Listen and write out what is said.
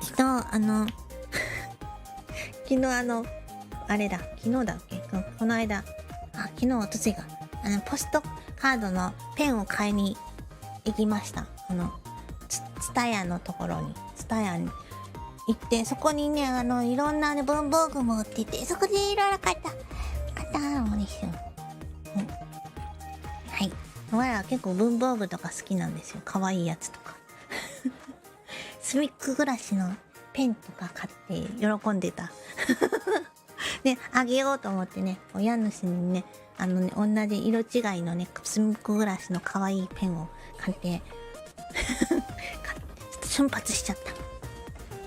昨日昨日あれだ、昨日だっけ、この間、昨日おとついが、ポストカードのペンを買いに行きました。ツタヤのところに、ツタヤに行って、そこにね、いろんなね、文房具も売ってて、そこでいろいろ買ったんですよ。はい。我は結構文房具とか好きなんですよ。可愛いやつとか。スミック暮らしのペンとか買って喜んでた。で、あげようと思ってね、家主にね、同じ色違いのね、スミック暮らしの可愛いペンを買って、ちょっと瞬発しちゃった。